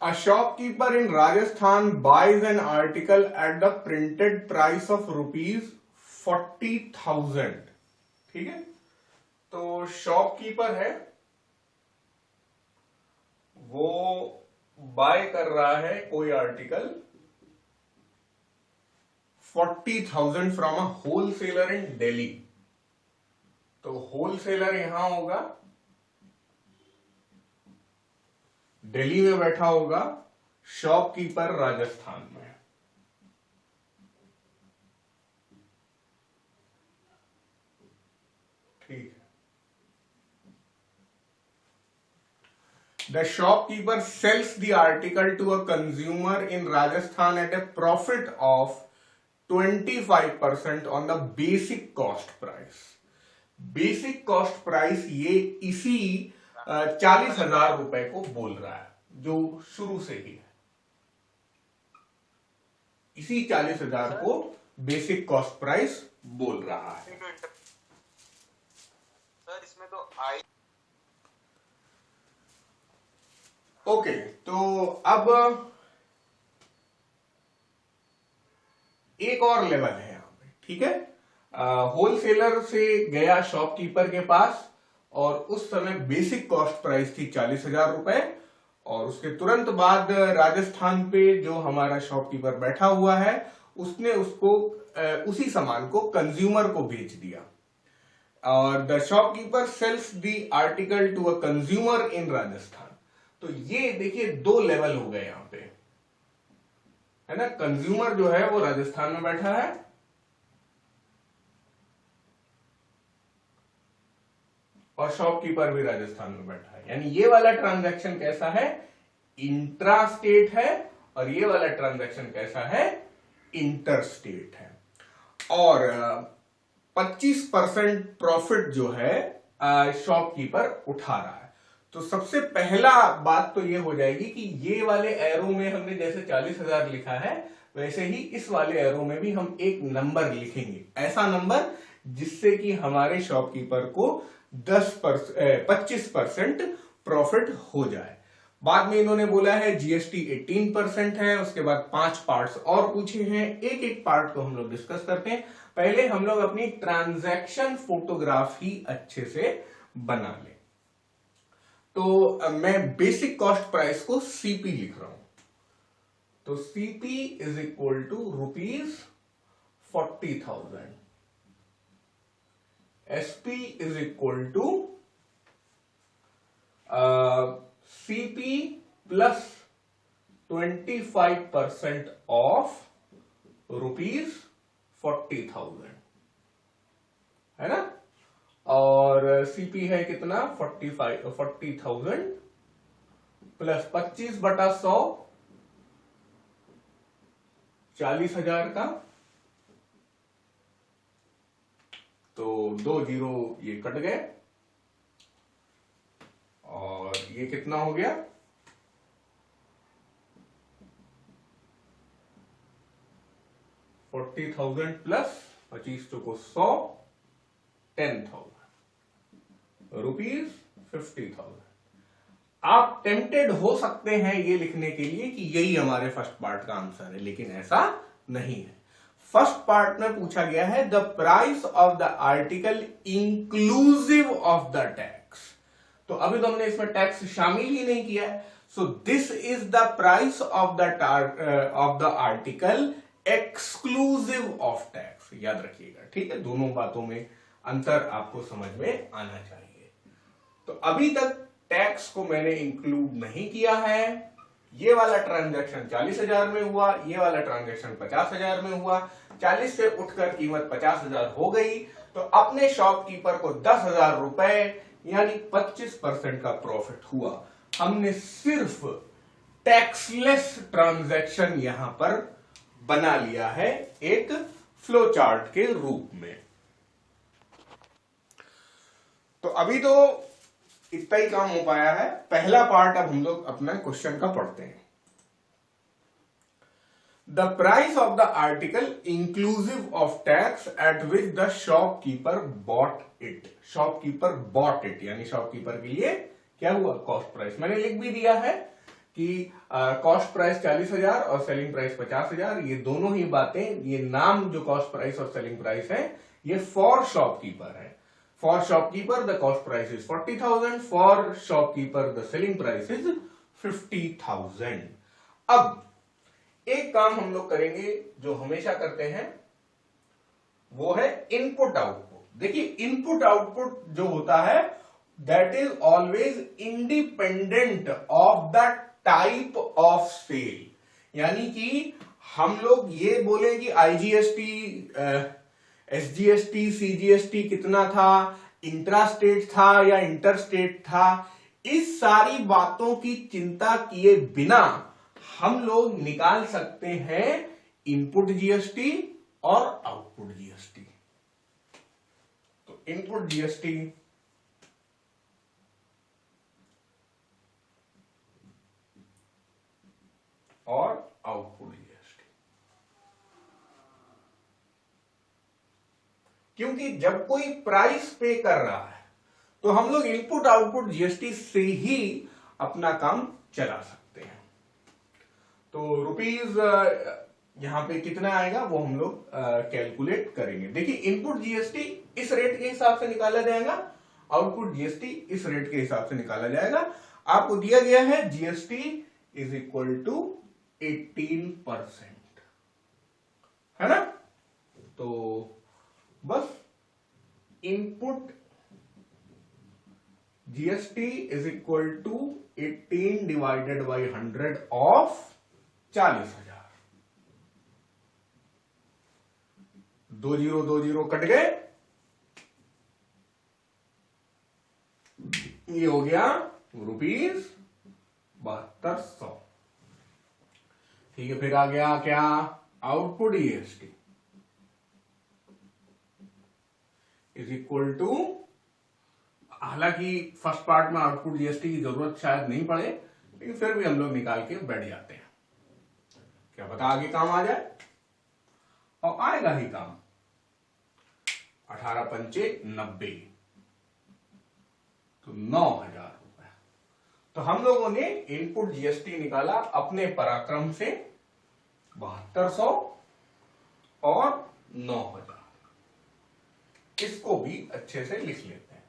A shopkeeper in Rajasthan buys an article at the printed price of ₹40,000। ठीक है, तो shopkeeper है, वो बाय कर रहा है कोई आर्टिकल 40,000 फ्रॉम अ होलसेलर इन दिल्ली। तो होलसेलर यहां होगा, दिल्ली में बैठा होगा, शॉपकीपर राजस्थान में। ठीक है, the shopkeeper sells the article to a consumer in Rajasthan at a profit of 25% on the basic cost price. Basic cost price ये इसी 40,000 रुपए को बोल रहा है, जो शुरू से ही है। इसी 40,000 को बेसिक कॉस्ट प्राइस बोल रहा है। सर इसमें तो आई ओके, तो अब एक और लेवल है यहां पे। ठीक है, होलसेलर से गया शॉपकीपर के पास और उस समय बेसिक कॉस्ट प्राइस थी 40,000 रुपए, और उसके तुरंत बाद राजस्थान पे जो हमारा शॉपकीपर बैठा हुआ है उसने उसको उसी सामान को कंज्यूमर को बेच दिया। और the shopkeeper sells the article to a consumer in Rajasthan. तो ये देखिए दो लेवल हो गए यहां पे, है ना। कंज्यूमर जो है वो राजस्थान में बैठा है, और शॉपकीपर भी राजस्थान में बैठा है। यानी ये वाला ट्रांजैक्शन कैसा है, इंट्रा स्टेट है, और ये वाला ट्रांजैक्शन कैसा है, इंटर स्टेट है। और 25% प्रॉफिट जो है शॉपकीपर उठा रहा है। तो सबसे पहला बात तो ये हो जाएगी कि ये वाले एरो में हमने जैसे 40,000 लिखा है, वैसे ही इस वाले एरो में भी हम एक नंबर लिखेंगे, ऐसा नंबर जिससे कि हमारे शॉपकीपर को 25% प्रॉफिट हो जाए। बाद में इन्होंने बोला है जीएसटी 18% है, उसके बाद 5 पार्ट्स और पूछे हैं। एक एक पार्ट को हम लोग डिस्कस करते हैं। पहले हम लोग अपनी ट्रांजैक्शन फोटोग्राफी अच्छे से बना लें। तो मैं बेसिक कॉस्ट प्राइस को सीपी लिख रहा हूं। तो CP is equal to ₹40,000। SP is equal to CP plus 25% of ₹40,000, है ना। और सीपी है कितना, 40,000 प्लस 25/100, 40,000 का। तो 2 जीरो ये कट गए, और ये कितना हो गया, 40,000 प्लस 25 को 100, 10,000 ₹50,000। आप टेम्प्टेड हो सकते हैं ये लिखने के लिए कि यही हमारे फर्स्ट पार्ट का आंसर है, लेकिन ऐसा नहीं है। फर्स्ट पार्ट में पूछा गया है the price of the article inclusive of the tax. तो अभी तो हमने इसमें टैक्स शामिल ही नहीं किया है। So this is the price of the article exclusive of tax. याद रखिएगा, ठीक है। दोनों बातों में अंतर आपको समझ में आना चाहिए। तो अभी तक टैक्स को मैंने इंक्लूड नहीं किया है। ये वाला ट्रांजैक्शन 40,000 में हुआ, ये वाला ट्रांजैक्शन 50,000 में हुआ। 40 से उठकर कीमत 50,000 हो गई, तो अपने शॉपकीपर को 10,000 रुपए यानी 25% का प्रॉफिट हुआ। हमने सिर्फ टैक्सलेस ट्रांजैक्शन यहां पर बना लिया है एक फ्लो चार्ट के रूप में। तो अभी तो इतना ही काम हो पाया है। पहला पार्ट अब हम लोग अपना क्वेश्चन का पढ़ते हैं। The price of the article inclusive of tax at which the shopkeeper bought it. Shopkeeper bought it यानी शॉपकीपर के लिए क्या हुआ, कॉस्ट प्राइस। मैंने लिख भी दिया है कि कॉस्ट प्राइस 40,000 और सेलिंग प्राइस 50,000, ये दोनों ही बातें, ये नाम जो कॉस्ट प्राइस और सेलिंग प्राइस है ये फॉर शॉपकीपर है। For shopkeeper the cost price is 40,000, for shopkeeper the selling price is 50,000। अब एक काम हम लोग करेंगे जो हमेशा करते हैं, वो है इनपुट आउटपुट। देखिए इनपुट आउटपुट जो होता है that is always independent of the type of sale. यानी कि हम लोग ये बोले कि आईजीएसटी, एसजीएसटी, सीजीएसटी कितना था, इंट्रा स्टेट था या इंटर स्टेट था, इस सारी बातों की चिंता किए बिना हम लोग निकाल सकते हैं इनपुट जीएसटी और आउटपुट जीएसटी। तो इनपुट जीएसटी और आउटपुट जीएसटी, क्योंकि जब कोई प्राइस पे कर रहा है तो हम लोग इनपुट आउटपुट जीएसटी से ही अपना काम चला सकते हैं। तो रुपीज यहां पे कितना आएगा वो हम लोग कैलकुलेट करेंगे। देखिए इनपुट जीएसटी इस रेट के हिसाब से निकाला जाएगा, आउटपुट जीएसटी इस रेट के हिसाब से निकाला जाएगा। आपको दिया गया है जीएसटी इज इक्वल टू 18%, है ना। तो बस input GST is equal to 18 divided by 100 of 40,000। 2 zero 2 zero cut गए, ये हो गया रुपीज 7200। ठीक है, फिर आ गया क्या, output GST is equal to, हालांकि फर्स्ट पार्ट में आउटपुट जीएसटी की जरूरत शायद नहीं पड़े, लेकिन फिर भी हम लोग निकाल के बैठ जाते हैं, क्या पता आगे काम आ जाए, और आएगा ही काम। 18 पंचे 90, तो 9,000 रुपए। तो हम लोगों ने इनपुट जीएसटी निकाला अपने पराक्रम से 7200 और 9,000। इसको भी अच्छे से लिख लेते हैं।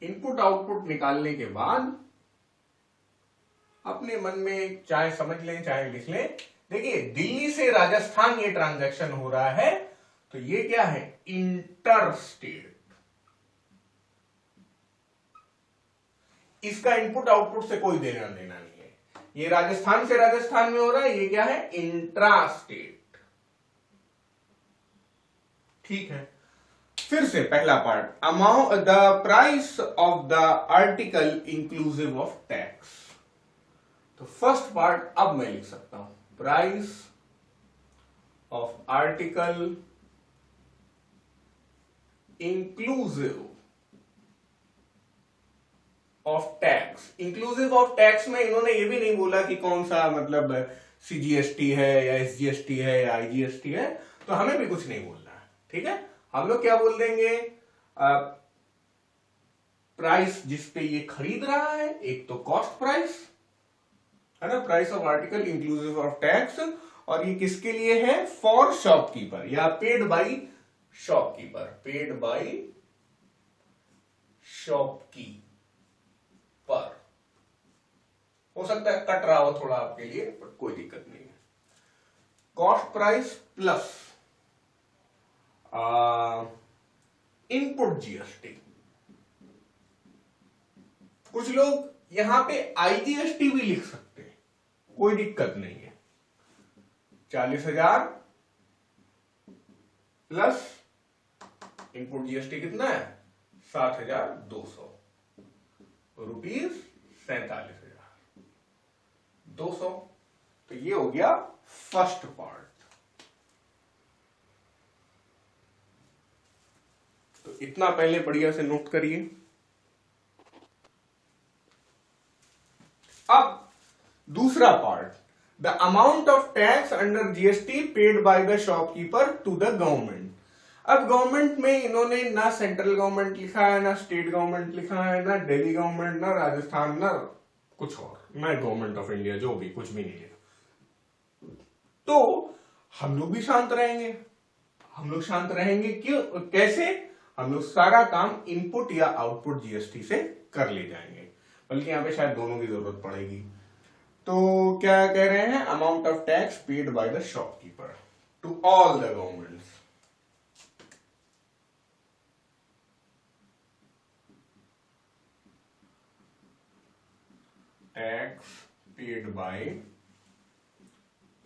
इनपुट आउटपुट निकालने के बाद अपने मन में चाहे समझ लें चाहे लिख लें, देखिए दिल्ली से राजस्थान ये ट्रांजैक्शन हो रहा है, तो ये क्या है, इंटर स्टेट। इसका इनपुट आउटपुट से कोई देना देना नहीं है, ये राजस्थान से राजस्थान में हो रहा है, ये क्या है, इंट्रा स्टेट। ठीक है, फिर से पहला part, amount the price of the article inclusive of tax. तो फर्स्ट पार्ट अब मैं लिख सकता हूं, price of article inclusive of tax. Inclusive of tax में इन्होंने ये भी नहीं बोला कि कौन सा, मतलब सीजीएसटी है या एसजीएसटी है या आईजीएसटी है, तो हमें भी कुछ नहीं बोलना है। ठीक है, हम लोग क्या बोल देंगे, प्राइस जिस पे ये खरीद रहा है, एक तो कॉस्ट प्राइस है ना, price of article inclusive of tax, और ये किसके लिए है, फॉर शॉपकीपर या paid by shopkeeper, paid by shopkeeper. हो सकता है कट रहा हो थोड़ा आपके लिए, पर कोई दिक्कत नहीं है। Cost price plus input GST. कुछ लोग यहां पे आईजीएसटी भी लिख सकते हैं, कोई दिक्कत नहीं है। 40,000 प्लस इनपुट जीएसटी कितना है, 7,200 रुपीज, 47,200। तो ये हो गया फर्स्ट पार्ट। तो इतना पहले बढ़िया से नोट करिए। अब दूसरा part, the amount of tax under GST paid by the shopkeeper to the government. अब गवर्नमेंट में इन्होंने ना सेंट्रल गवर्नमेंट लिखा है, ना स्टेट गवर्नमेंट लिखा है, ना दिल्ली गवर्नमेंट, ना राजस्थान, ना कुछ और, ना गवर्नमेंट ऑफ इंडिया, जो भी कुछ भी नहीं लिखा। तो हम लोग भी शांत रहेंगे। हम लोग शांत रहेंगे क्यों? कैसे? हम लोग सारा काम इनपुट या आउटपुट जीएसटी से कर ले जाएंगे, बल्कि यहां पे शायद दोनों की जरूरत पड़ेगी। तो क्या कह रहे हैं? Amount of tax paid by the shopkeeper to all the governments. Tax paid by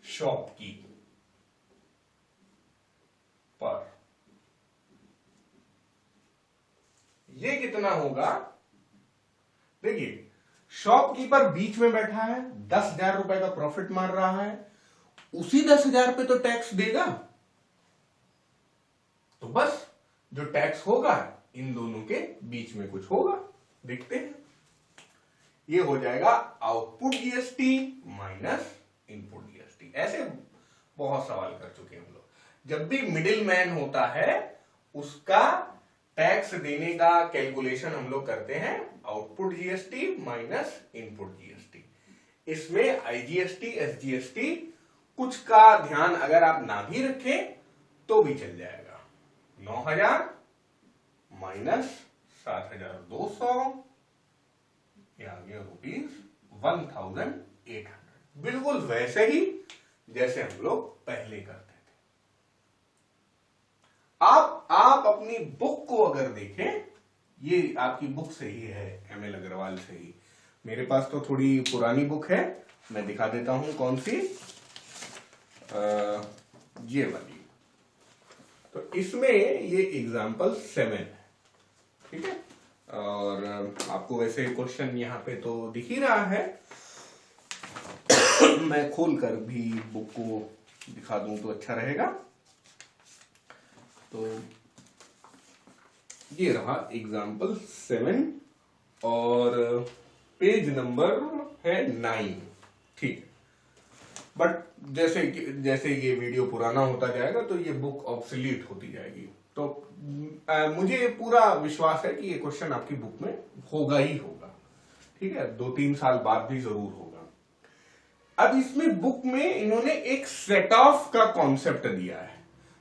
shopkeeper पर ये कितना होगा? देखिए, शॉपकीपर बीच में बैठा है, 10,000 रुपए का प्रॉफिट मार रहा है, उसी 10,000 पे तो टैक्स देगा। तो बस जो टैक्स होगा इन दोनों के बीच में कुछ होगा, देखते हैं। ये हो जाएगा output GST minus input GST. ऐसे बहुत सवाल कर चुके हैं हम लोग। जब भी मिडिल मैन होता है उसका टैक्स देने का कैलकुलेशन हम लोग करते हैं output GST minus input GST. इसमें आईजीएसटी, एसजीएसटी कुछ का ध्यान अगर आप ना भी रखें तो भी चल जाएगा। 9,000 माइनस 7,200 आ गया ₹1,800। बिल्कुल वैसे ही जैसे हम लोग पहले करते थे। आप अपनी बुक को अगर देखें, ये आपकी बुक से ही है, एमएल अग्रवाल से ही। मेरे पास तो थोड़ी पुरानी बुक है, मैं दिखा देता हूं कौन सी। ये वाली। तो इसमें ये एग्जाम्पल 7 है, ठीक है। और आपको वैसे क्वेश्चन यहाँ पे तो दिख ही रहा है। मैं खोलकर भी बुक को दिखा दूं तो अच्छा रहेगा। तो ये रहा एग्जाम्पल 7 और पेज नंबर है 9, ठीक। बट जैसे जैसे ये वीडियो पुराना होता जाएगा तो ये बुक ऑब्सोलीट होती जाएगी। तो मुझे पूरा विश्वास है कि ये क्वेश्चन आपकी बुक में होगा ही होगा, ठीक है। 2-3 साल बाद भी जरूर होगा। अब इसमें बुक में इन्होंने एक सेट ऑफ का कॉन्सेप्ट दिया है।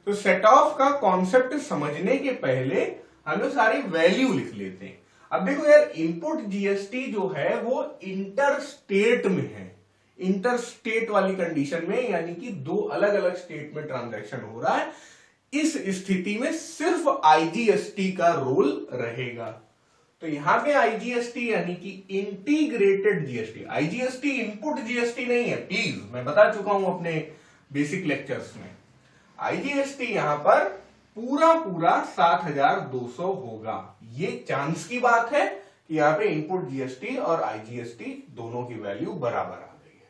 तो सेट ऑफ का कॉन्सेप्ट समझने के पहले हम लोग सारी वैल्यू लिख लेते हैं। अब देखो यार, इनपुट जीएसटी जो है वो इंटर स्टेट में है। इंटर स्टेट वाली कंडीशन में, यानी कि 2 अलग अलग स्टेट में ट्रांजैक्शन हो रहा है। इस स्थिति में सिर्फ आईजीएसटी का रोल रहेगा। तो यहां पे आईजीएसटी यानी कि integrated GST, IGST input GST नहीं है, प्लीज, मैं बता चुका हूं अपने बेसिक लेक्चर्स में। आईजीएसटी यहां पर पूरा 7,200 होगा। ये चांस की बात है कि यहां पे इनपुट जीएसटी और आईजीएसटी दोनों की वैल्यू बराबर आ गई है,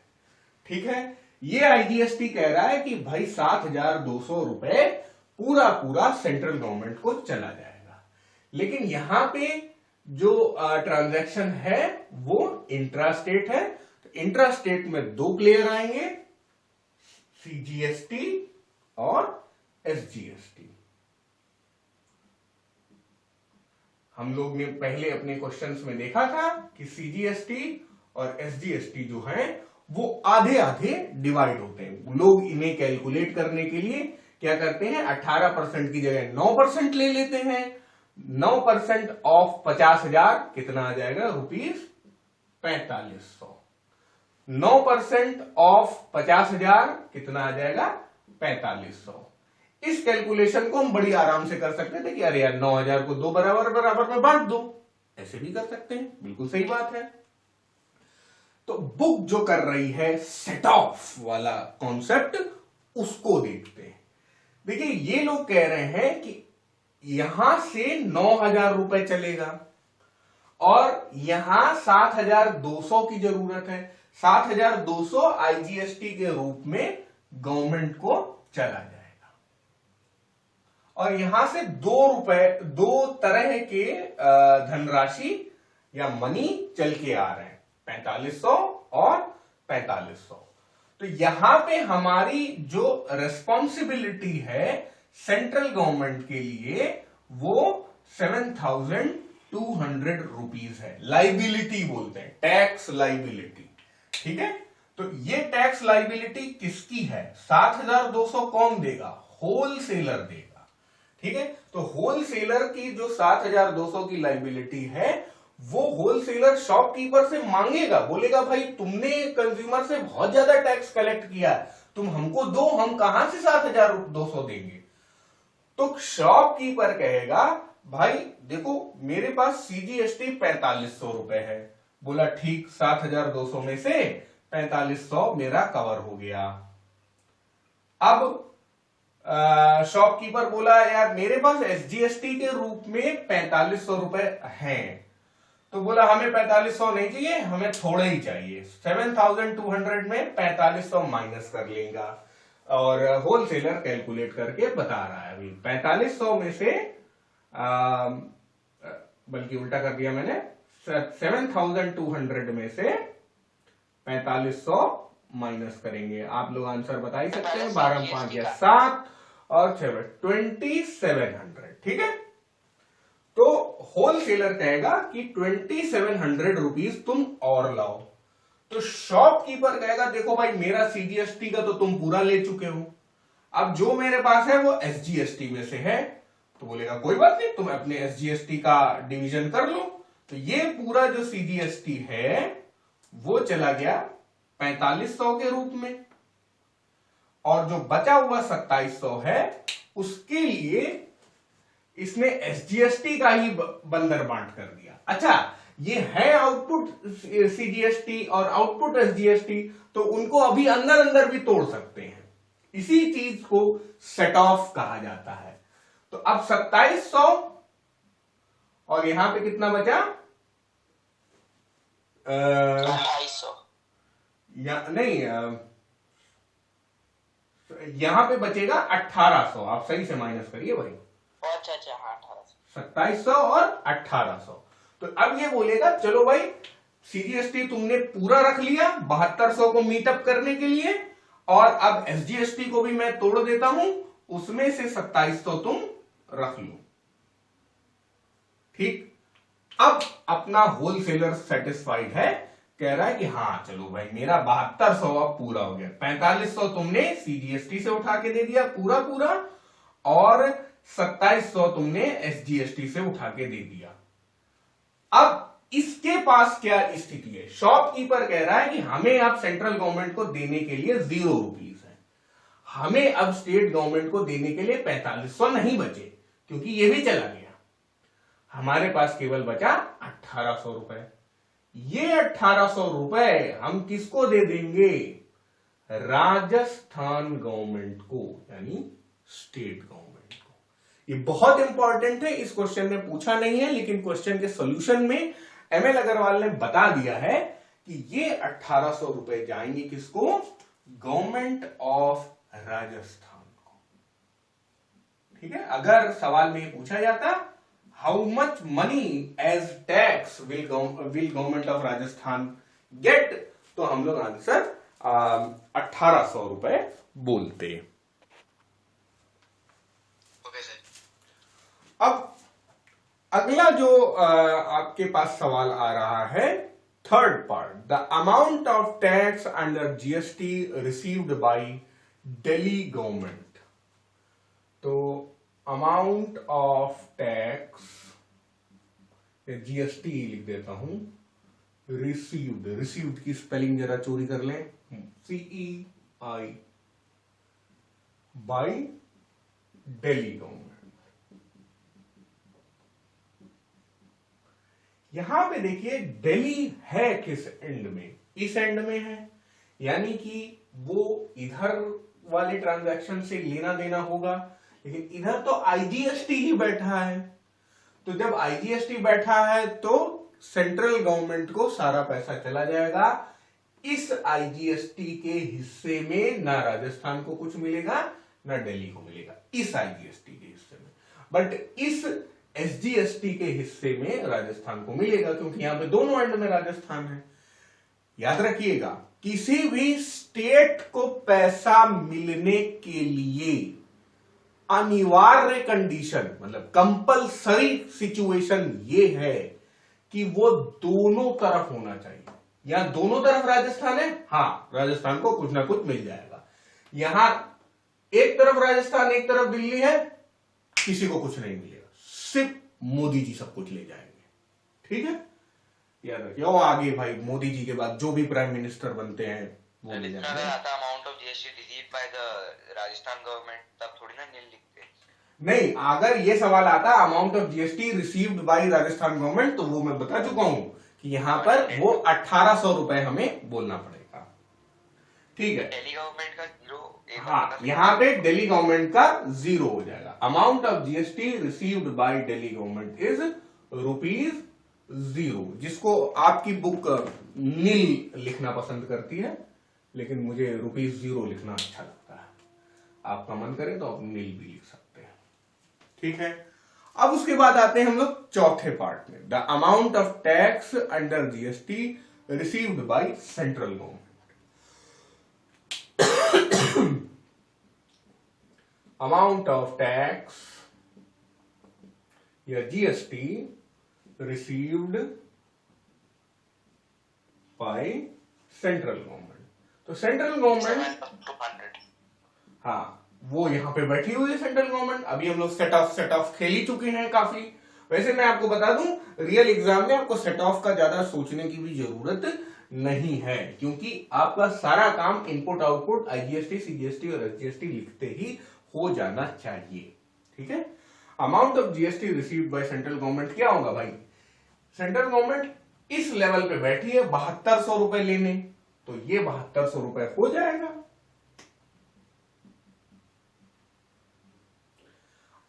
ठीक है। ये आईजीएसटी कह रहा है कि भाई 7,200 रुपए पूरा सेंट्रल गवर्नमेंट को चला जाएगा। लेकिन यहां पे जो ट्रांजैक्शन है वो इंट्रास्टेट है। तो इंट्रास्टेट में 2 प्लेयर आएंगे, सीजीएसटी और एसजीएसटी। हम लोग ने पहले अपने क्वेश्चंस में देखा था कि सीजीएसटी और एसजीएसटी जो है वो आधे आधे डिवाइड होते हैं। लोग इन्हें कैलकुलेट करने के लिए क्या करते हैं, 18% की जगह 9% ले लेते हैं। 9% ऑफ 50,000 कितना आ जाएगा? ₹4500। 9% ऑफ 50,000 कितना आ जाएगा? 4500। इस कैलकुलेशन को हम बड़ी आराम से कर सकते थे कि अरे यार 9,000 को 2 बराबर में बांट दो, ऐसे भी कर सकते हैं, बिल्कुल सही बात है। तो बुक जो कर रही है सेट ऑफ वाला कॉन्सेप्ट, उसको देखते हैं। देखिए, ये लोग कह रहे हैं कि यहां से 9,000 रुपए चलेगा और यहां 7,200 की जरूरत है। 7,200 आईजीएसटी के रूप में गवर्नमेंट को चला जाएगा। और यहां से 2 तरह के धनराशि या मनी चल के आ रहे हैं, 4,500 और 4,500। तो यहां पे हमारी जो रेस्पॉन्सिबिलिटी है सेंट्रल गवर्नमेंट के लिए वो 7,200 रुपीज है। लाइबिलिटी बोलते हैं, टैक्स लाइबिलिटी। ठीक है, तो ये टैक्स लाइबिलिटी किसकी है? 7,200 कौन देगा? होलसेलर देगा। ठीक है, तो होलसेलर की जो 7,200 की लाइबिलिटी है वो होलसेलर शॉपकीपर से मांगेगा, बोलेगा भाई तुमने कंज्यूमर से बहुत ज्यादा टैक्स कलेक्ट किया है, तुम हमको दो, हम कहां से 7,200 देंगे? तो शॉपकीपर कहेगा भाई देखो मेरे पास सीजीएसटी 4,500 रुपए है। बोला ठीक, 7,200 में से 4,500 मेरा कवर हो गया। अब शॉपकीपर बोला यार मेरे पास एसजीएसटी के रूप में 4,500 रुपए हैं, तो बोला हमें 4,500 नहीं चाहिए, हमें थोड़े ही चाहिए। 7,200 में 4,500 माइनस कर लेगा, और होलसेलर कैलकुलेट करके बता रहा है अभी 4,500 में से बल्कि उल्टा कर दिया मैंने, 7,200 में से 4,500 माइनस करेंगे। आप लोग आंसर बता ही सकते हैं, 12 5 या 7 और 2,700। ठीक है, तो होलसेलर कहेगा कि 2,700 रुपीज तुम और लाओ। तो शॉपकीपर कहेगा देखो भाई मेरा सीजीएसटी का तो तुम पूरा ले चुके हो, अब जो मेरे पास है वो एसजीएसटी में से है। तो बोलेगा कोई बात नहीं, तुम अपने एसजीएसटी का डिवीजन कर लो। तो ये पूरा जो सीजीएसटी है वो चला गया 4,500 के रूप में, और जो बचा हुआ 2,700 है उसके लिए इसने एसजीएसटी का ही बंदर बांट कर दिया। अच्छा, ये है आउटपुट सीजीएसटी और आउटपुट एसजीएसटी, तो उनको अभी अंदर अंदर भी तोड़ सकते हैं। इसी चीज को सेट ऑफ कहा जाता है। तो अब 2,700 और यहां पे कितना बचा? 2,200 नहीं, यहां पे बचेगा 1,800। आप सही से माइनस करिए भाई। अच्छा अच्छा, हाँ 1,800। 2,700 और 1,800। तो अब ये बोलेगा चलो भाई सीजीएसटी तुमने पूरा रख लिया 7,200 को मीटअप करने के लिए, और अब एसजीएसटी को भी मैं तोड़ देता हूं, उसमें से 2,700 तुम रख लो। ठीक, अब अपना होलसेलर सेटिस्फाइड है, कह रहा है कि हाँ चलो भाई मेरा 7,200 अब पूरा हो गया। 4,500 तुमने सीजीएसटी से उठा के दे दिया पूरा पूरा, और 2,700 तुमने एसजीएसटी से उठा के दे दिया। अब इसके पास क्या स्थिति है? शॉपकीपर कह रहा है कि हमें अब सेंट्रल गवर्नमेंट को देने के लिए 0 रुपीज है, हमें अब स्टेट गवर्नमेंट को देने के लिए 4,500 नहीं बचे, क्योंकि ये भी चला गया। हमारे पास केवल बचा 1,800 रुपए। ये 1,800 रुपए हम किसको दे देंगे? राजस्थान गवर्नमेंट को, यानी स्टेट गवर्नमेंट को। ये बहुत इंपॉर्टेंट है, इस क्वेश्चन में पूछा नहीं है, लेकिन क्वेश्चन के सॉल्यूशन में एमएल अग्रवाल ने बता दिया है कि ये 1,800 रुपए जाएंगे किसको? गवर्नमेंट ऑफ राजस्थान को। ठीक है, अगर सवाल में पूछा जाता how much money as tax will government of Rajasthan get, तो हम लोग आंसर 1,800 रुपए बोलते। अब अगला जो आपके पास सवाल आ रहा है, third part, the amount of tax under GST received bye Delhi government. तो अमाउंट ऑफ टैक्स, जीएसटी लिख देता हूं, रिसीव्ड, रिसीव्ड की स्पेलिंग जरा चोरी कर लें, CEI, बाय दिल्ली गवर्नमेंट। यहां पे देखिए दिल्ली है किस एंड में? इस एंड में है, यानी कि वो इधर वाले ट्रांजैक्शन से लेना देना होगा, लेकिन इधर तो आईजीएसटी ही बैठा है। तो जब आईजीएसटी बैठा है तो सेंट्रल गवर्नमेंट को सारा पैसा चला जाएगा। इस आईजीएसटी के हिस्से में ना राजस्थान को कुछ मिलेगा ना दिल्ली को मिलेगा, इस आईजीएसटी के हिस्से में। बट इस एसजीएसटी के हिस्से में राजस्थान को मिलेगा, क्योंकि यहां पे दोनों एंड में राजस्थान है। याद रखिएगा, किसी भी स्टेट को पैसा मिलने के लिए अनिवार्य कंडीशन मतलब कंपलसरी सिचुएशन ये है कि वो दोनों तरफ होना चाहिए। यहां दोनों तरफ राजस्थान है, हाँ राजस्थान को कुछ ना कुछ मिल जाएगा। यहां एक तरफ राजस्थान एक तरफ दिल्ली है, किसी को कुछ नहीं मिलेगा, सिर्फ मोदी जी सब कुछ ले जाएंगे। ठीक है, याद रखिए। और आगे भाई मोदी जी के बाद जो भी प्राइम मिनिस्टर बनते हैं वो ले जाएंगे। Amount of GST received by the Rajasthan government तब थोड़ी ना नील लिखते। नहीं, अगर ये सवाल आता amount of GST received bye Rajasthan government तो वो मैं बता चुका हूं कि यहां पर वो 1800 रुपए हमें बोलना पड़ेगा। ठीक है, दिल्ली गवर्नमेंट का 0। हाँ, यहां पे दिल्ली गवर्नमेंट का 0 हो जाएगा। Amount of GST received bye Delhi government is ₹0, जिसको आपकी बुक नील लिखना पसंद करती है, लेकिन मुझे ₹0 लिखना अच्छा लगता है। आपका मन करे तो आप नील भी लिख सकते हैं। ठीक है, अब उसके बाद आते हैं हम लोग चौथे पार्ट में, the amount of tax under GST received by central government. Amount of tax या GST received by central government. तो सेंट्रल गवर्नमेंट, 200। हाँ वो यहां पे बैठी हुई है सेंट्रल गवर्नमेंट। अभी हम लोग सेट ऑफ खेल ही चुके हैं काफी। वैसे मैं आपको बता दूं, रियल एग्जाम में आपको सेट ऑफ का ज्यादा सोचने की भी जरूरत नहीं है, क्योंकि आपका सारा काम इनपुट आउटपुट आईजीएसटी सीजीएसटी और एसजीएसटी लिखते ही हो जाना चाहिए। ठीक है, amount of GST received by central government क्या होगा भाई? सेंट्रल गवर्नमेंट इस लेवल पे बैठी है 7200 रुपए लेने, तो ये 7200 रुपए हो जाएगा।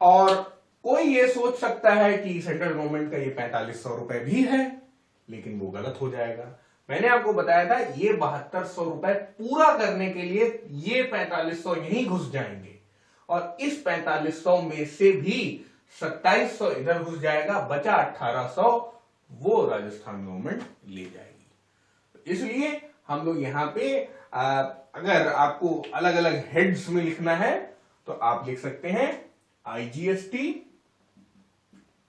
और कोई ये सोच सकता है कि सेंट्रल गवर्नमेंट का ये 4500 रुपए भी है, लेकिन वो गलत हो जाएगा। मैंने आपको बताया था ये 7200 रुपए पूरा करने के लिए ये 4500 यहीं घुस जाएंगे, और इस 4500 में से भी 2700 इधर घुस जाएगा, बचा 1800 वो राजस्थान गवर्नमेंट ले जाएगी। इसलिए हम लोग यहां पे अगर आपको अलग अलग हेड्स में लिखना है तो आप लिख सकते हैं IGST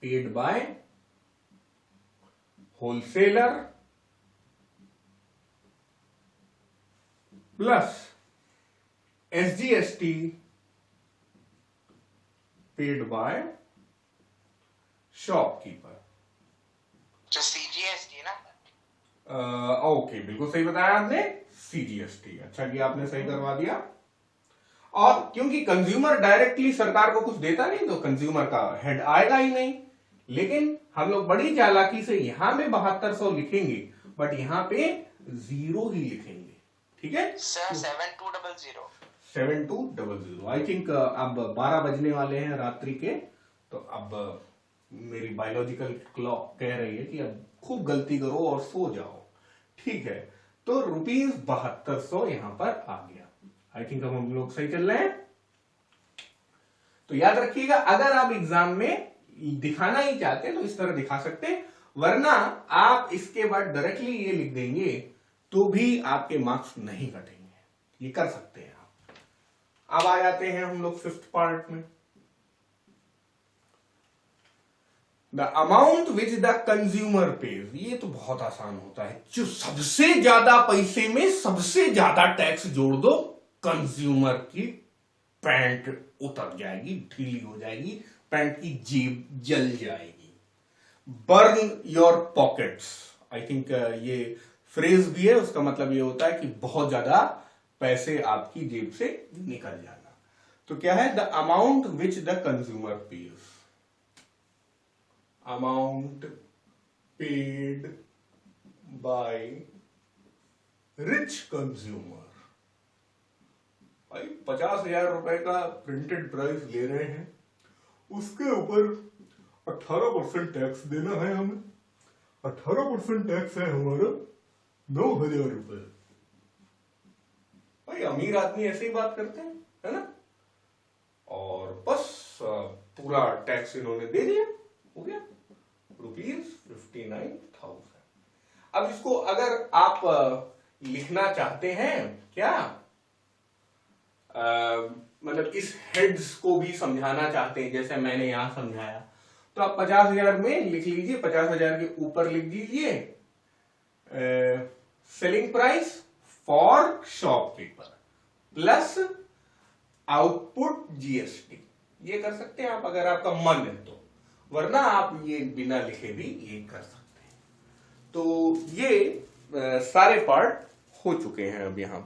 paid by wholesaler plus SGST paid by shopkeeper. CGST ना? ओके, बिल्कुल सही बताया आपने, सीजीएसटी। अच्छा कि आपने सही करवा दिया। और क्योंकि कंज्यूमर डायरेक्टली सरकार को कुछ देता नहीं, तो कंज्यूमर का हेड आएगा ही नहीं। लेकिन हम लोग बड़ी चालाकी से यहां में 7200 लिखेंगे, बट यहां पे 0 ही लिखेंगे। ठीक है, 7200। 7200। आई थिंक अब 12 बजने वाले हैं रात्रि के, तो अब मेरी बायोलॉजिकल क्लॉक कह रही है कि अब खूब गलती करो और सो जाओ। ठीक है, तो ₹7200 यहां पर आ गया। आई थिंक अब हम लोग सही चल रहे हैं। तो याद रखिएगा, अगर आप एग्जाम में दिखाना ही चाहते हैं तो इस तरह दिखा सकते हैं, वरना आप इसके बाद डायरेक्टली ये लिख देंगे तो भी आपके मार्क्स नहीं कटेंगे। ये कर सकते हैं आप। अब आ जाते हैं हम लोग फिफ्थ पार्ट में, the amount which the consumer page. ये तो बहुत आसान होता है, जो सबसे ज्यादा पैसे में सबसे ज्यादा टैक्स जोड़ दो, कंज्यूमर की पैंट उतर जाएगी, ढीली हो जाएगी, पैंट की जेब जल जाएगी। Burn your pockets, I think ये फ्रेज भी है, उसका मतलब ये होता है कि बहुत ज्यादा पैसे आपकी जेब से निकल जाना। तो क्या है? The amount which the consumer page, amount paid by rich consumer. भाई 50,000 रुपए का प्रिंटेड प्राइस ले रहे हैं, उसके ऊपर 18% टैक्स देना है हमें। 18% टैक्स है हमारा 9,000 रुपए। भाई अमीर आदमी ऐसे ही बात करते हैं, है ना? और बस पूरा टैक्स इन्होंने दे दिया, हो गया ₹59,000। अब इसको अगर आप लिखना चाहते हैं क्या, मतलब इस हेड्स को भी समझाना चाहते हैं जैसे मैंने यहां समझाया, तो आप 50,000 में लिख लीजिए, 50,000 के ऊपर लिख दीजिए selling price for shopkeeper plus output GST. ये कर सकते हैं आप अगर आपका मन है तो, वरना आप ये बिना लिखे भी ये कर सकते हैं। तो ये सारे पार्ट हो चुके हैं अब यहां पर।